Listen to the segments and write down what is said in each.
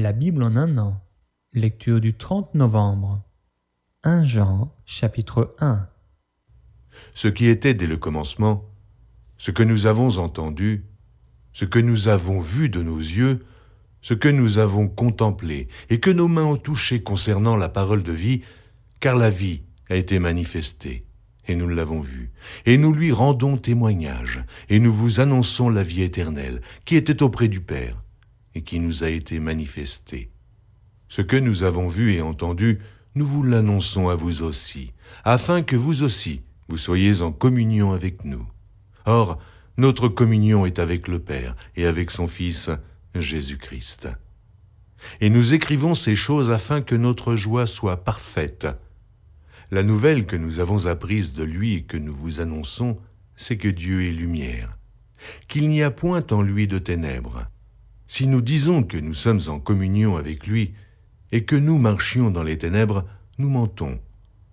La Bible en un an. Lecture du 30 novembre. 1 Jean, chapitre 1. Ce qui était dès le commencement, ce que nous avons entendu, ce que nous avons vu de nos yeux, ce que nous avons contemplé et que nos mains ont touché concernant la parole de vie, car la vie a été manifestée, et nous l'avons vue, et nous lui rendons témoignage, et nous vous annonçons la vie éternelle, qui était auprès du Père, et qui nous a été manifestée. Ce que nous avons vu et entendu, nous vous l'annonçons à vous aussi, afin que vous aussi, vous soyez en communion avec nous. Or, notre communion est avec le Père et avec son Fils, Jésus-Christ. Et nous écrivons ces choses afin que notre joie soit parfaite. La nouvelle que nous avons apprise de lui et que nous vous annonçons, c'est que Dieu est lumière, qu'il n'y a point en lui de ténèbres. Si nous disons que nous sommes en communion avec lui et que nous marchions dans les ténèbres, nous mentons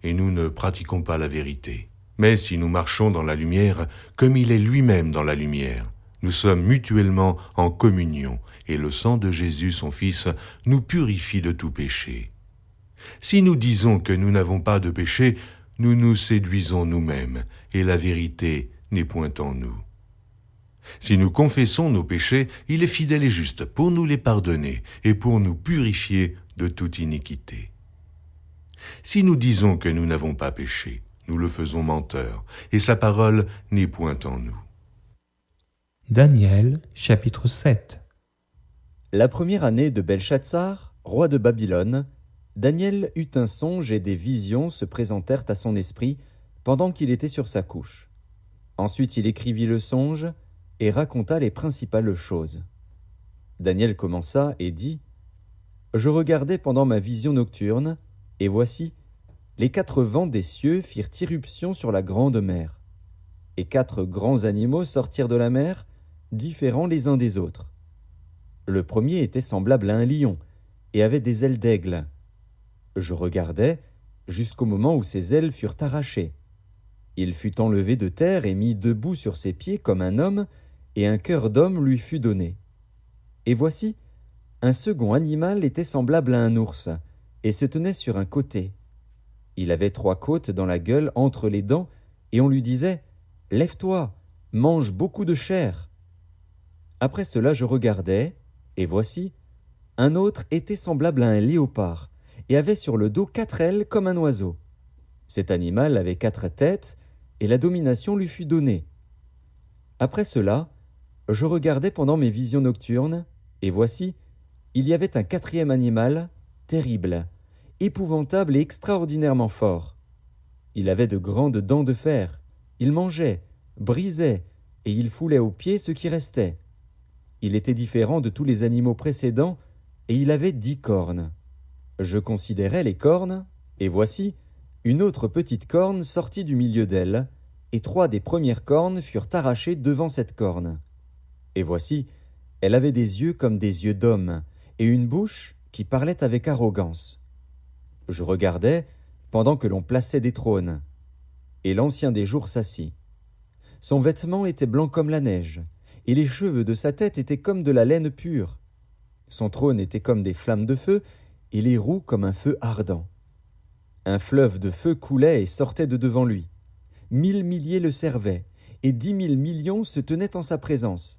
et nous ne pratiquons pas la vérité. Mais si nous marchons dans la lumière, comme il est lui-même dans la lumière, nous sommes mutuellement en communion, et le sang de Jésus, son Fils, nous purifie de tout péché. Si nous disons que nous n'avons pas de péché, nous nous séduisons nous-mêmes, et la vérité n'est point en nous. Si nous confessons nos péchés, il est fidèle et juste pour nous les pardonner et pour nous purifier de toute iniquité. Si nous disons que nous n'avons pas péché, nous le faisons menteur, et sa parole n'est point en nous. Daniel, chapitre 7. La première année de Belshazzar, roi de Babylone, Daniel eut un songe et des visions se présentèrent à son esprit pendant qu'il était sur sa couche. Ensuite il écrivit le songe et raconta les principales choses. Daniel commença et dit « Je regardais pendant ma vision nocturne, et voici, les 4 vents des cieux firent irruption sur la grande mer. Et 4 grands animaux sortirent de la mer, différents les uns des autres. Le premier était semblable à un lion, et avait des ailes d'aigle. Je regardais, jusqu'au moment où ses ailes furent arrachées. Il fut enlevé de terre et mis debout sur ses pieds comme un homme, et un cœur d'homme lui fut donné. Et voici, un second animal était semblable à un ours, et se tenait sur un côté. Il avait 3 côtes dans la gueule entre les dents, et on lui disait « Lève-toi, mange beaucoup de chair ». Après cela je regardais, et voici, un autre était semblable à un léopard, et avait sur le dos 4 ailes comme un oiseau. Cet animal avait 4 têtes, et la domination lui fut donnée. Après cela, je regardais pendant mes visions nocturnes, et voici, il y avait un 4e animal, terrible, épouvantable et extraordinairement fort. Il avait de grandes dents de fer, il mangeait, brisait, et il foulait aux pieds ce qui restait. Il était différent de tous les animaux précédents, et il avait 10 cornes. Je considérais les cornes, et voici, une autre petite corne sortit du milieu d'elle, et 3 des premières cornes furent arrachées devant cette corne. Et voici, elle avait des yeux comme des yeux d'homme, et une bouche qui parlait avec arrogance. Je regardais pendant que l'on plaçait des trônes, et l'Ancien des jours s'assit. Son vêtement était blanc comme la neige, et les cheveux de sa tête étaient comme de la laine pure. Son trône était comme des flammes de feu, et les roues comme un feu ardent. Un fleuve de feu coulait et sortait de devant lui. 1000 milliers le servaient, et 10 000 millions se tenaient en sa présence.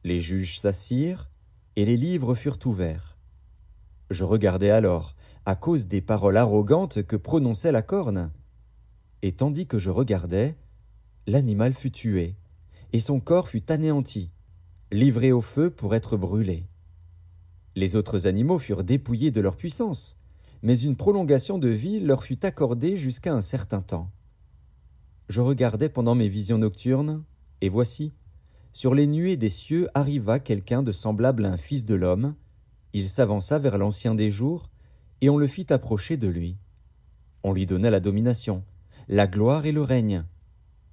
Les juges s'assirent, et les livres furent ouverts. Je regardais alors, à cause des paroles arrogantes que prononçait la corne. Et tandis que je regardais, l'animal fut tué, et son corps fut anéanti, livré au feu pour être brûlé. Les autres animaux furent dépouillés de leur puissance, mais une prolongation de vie leur fut accordée jusqu'à un certain temps. Je regardais pendant mes visions nocturnes, et voici, sur les nuées des cieux arriva quelqu'un de semblable à un fils de l'homme. Il s'avança vers l'Ancien des jours, et on le fit approcher de lui. On lui donna la domination, la gloire et le règne.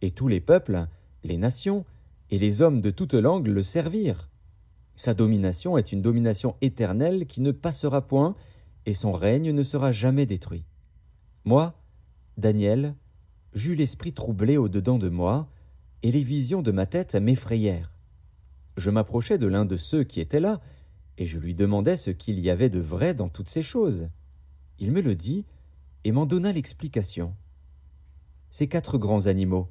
Et tous les peuples, les nations et les hommes de toute langue le servirent. Sa domination est une domination éternelle qui ne passera point, et son règne ne sera jamais détruit. Moi, Daniel, j'eus l'esprit troublé au-dedans de moi, et les visions de ma tête m'effrayèrent. Je m'approchai de l'un de ceux qui étaient là, et je lui demandai ce qu'il y avait de vrai dans toutes ces choses. Il me le dit et m'en donna l'explication. Ces 4 grands animaux,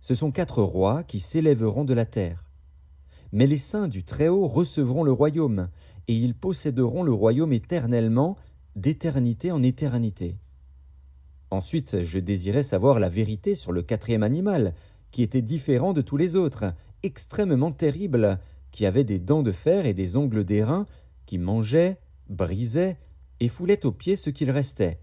ce sont 4 rois qui s'élèveront de la terre. Mais les saints du Très-Haut recevront le royaume, et ils posséderont le royaume éternellement, d'éternité en éternité. Ensuite, je désirais savoir la vérité sur le 4e animal, qui était différent de tous les autres, extrêmement terrible, qui avait des dents de fer et des ongles d'airain, qui mangeait, brisait et foulait aux pieds ce qu'il restait.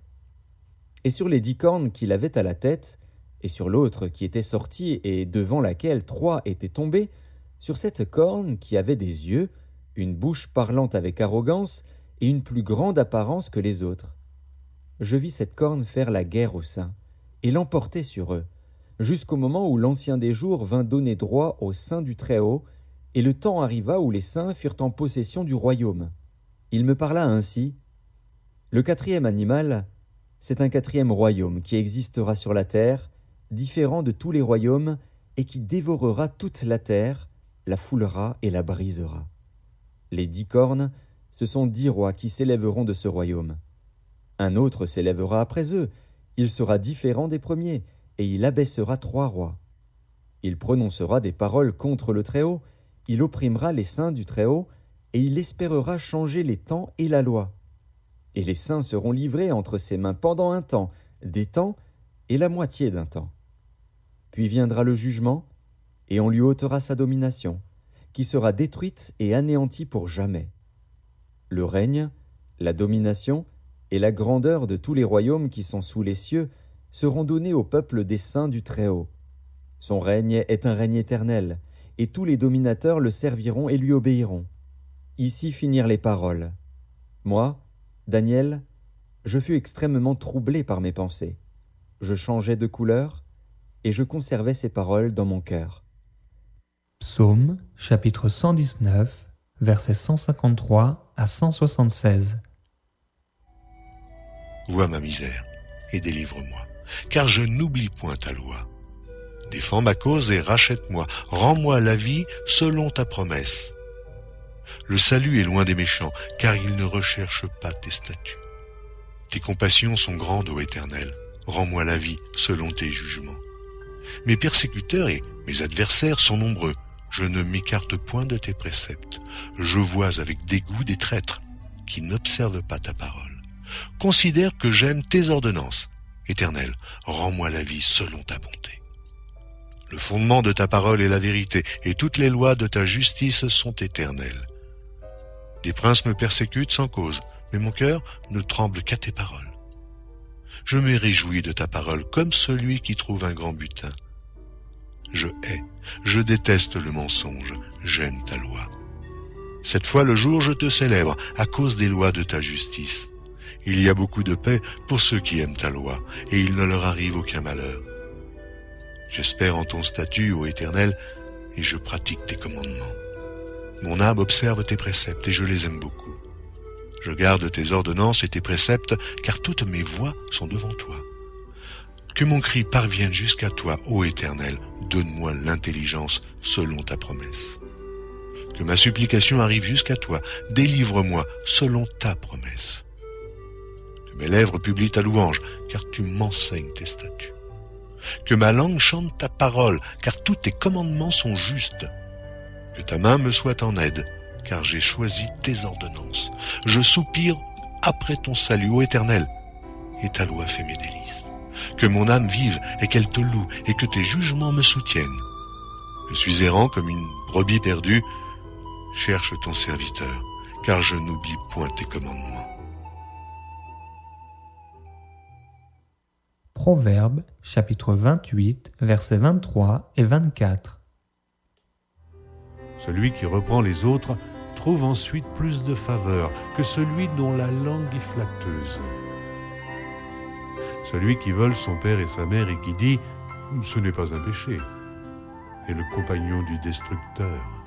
Et sur les 10 cornes qu'il avait à la tête, et sur l'autre qui était sortie et devant laquelle 3 étaient tombés, sur cette corne qui avait des yeux, une bouche parlant avec arrogance et une plus grande apparence que les autres. Je vis cette corne faire la guerre aux saints et l'emporter sur eux, jusqu'au moment où l'Ancien des Jours vint donner droit aux saints du Très-Haut, et le temps arriva où les saints furent en possession du royaume. Il me parla ainsi. Le 4e animal, c'est un 4e royaume qui existera sur la terre, différent de tous les royaumes, et qui dévorera toute la terre, la foulera et la brisera. Les 10 cornes, ce sont 10 rois qui s'élèveront de ce royaume. Un autre s'élèvera après eux, il sera différent des premiers, et il abaissera 3 rois. Il prononcera des paroles contre le Très-Haut, il opprimera les saints du Très-Haut, et il espérera changer les temps et la loi. Et les saints seront livrés entre ses mains pendant un temps, des temps et la moitié d'un temps. Puis viendra le jugement, et on lui ôtera sa domination, qui sera détruite et anéantie pour jamais. Le règne, la domination et la grandeur de tous les royaumes qui sont sous les cieux seront donnés au peuple des saints du Très-Haut. Son règne est un règne éternel, et tous les dominateurs le serviront et lui obéiront. Ici finirent les paroles. Moi, Daniel, je fus extrêmement troublé par mes pensées. Je changeais de couleur, et je conservais ces paroles dans mon cœur. Psaume, chapitre 119, versets 153 à 176. Vois ma misère et délivre-moi, car je n'oublie point ta loi. Défends ma cause et rachète-moi, rends-moi la vie selon ta promesse. Le salut est loin des méchants, car ils ne recherchent pas tes statuts. Tes compassions sont grandes, ô Éternel, rends-moi la vie selon tes jugements. Mes persécuteurs et mes adversaires sont nombreux, je ne m'écarte point de tes préceptes. Je vois avec dégoût des traîtres qui n'observent pas ta parole. Considère que j'aime tes ordonnances. Éternel, rends-moi la vie selon ta bonté. Le fondement de ta parole est la vérité, et toutes les lois de ta justice sont éternelles. Des princes me persécutent sans cause, mais mon cœur ne tremble qu'à tes paroles. Je me réjouis de ta parole comme celui qui trouve un grand butin. Je hais, je déteste le mensonge, j'aime ta loi. Cette fois le jour je te célèbre à cause des lois de ta justice. Il y a beaucoup de paix pour ceux qui aiment ta loi, et il ne leur arrive aucun malheur. J'espère en ton statut, ô Éternel, et je pratique tes commandements. Mon âme observe tes préceptes, et je les aime beaucoup. Je garde tes ordonnances et tes préceptes, car toutes mes voies sont devant toi. Que mon cri parvienne jusqu'à toi, ô Éternel, donne-moi l'intelligence selon ta promesse. Que ma supplication arrive jusqu'à toi, délivre-moi selon ta promesse. Que mes lèvres publient ta louange, car tu m'enseignes tes statuts. Que ma langue chante ta parole, car tous tes commandements sont justes. Que ta main me soit en aide, car j'ai choisi tes ordonnances. Je soupire après ton salut, ô Éternel, et ta loi fait mes délices. Que mon âme vive et qu'elle te loue, et que tes jugements me soutiennent. Je suis errant comme une brebis perdue. Cherche ton serviteur, car je n'oublie point tes commandements. Proverbes, chapitre 28, versets 23 et 24. Celui qui reprend les autres trouve ensuite plus de faveur que celui dont la langue est flatteuse. Celui qui vole son père et sa mère et qui dit « ce n'est pas un péché » est le compagnon du destructeur.